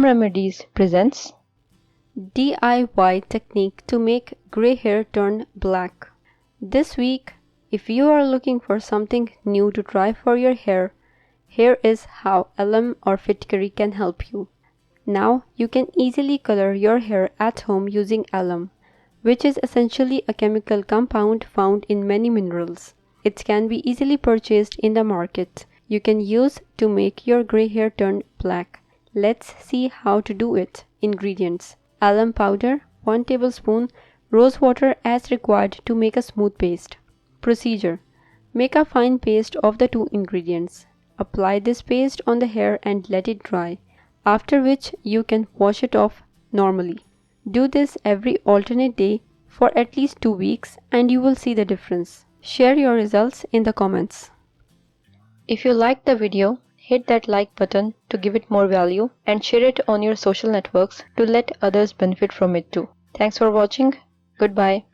Home Remedies presents DIY technique to make gray hair turn black. This week, if you are looking for something new to try for your hair, here is how alum or fitkari can help you. Now, you can easily color your hair at home using alum, which is essentially a chemical compound found in many minerals. It can be easily purchased in the market. You can use to make your gray hair turn black. Let's see how to do it. Ingredients: alum powder 1 tablespoon, rose water as required to make a smooth paste. Procedure: make a fine paste of the two ingredients. Apply this paste on the hair and let it dry, after which you can wash it off normally. Do this every alternate day for at least 2 weeks and you will see the difference. Share your results in the comments. If you liked the video, hit that like button to give it more value and share it on your social networks to let others benefit from it too. Thanks for watching. Goodbye.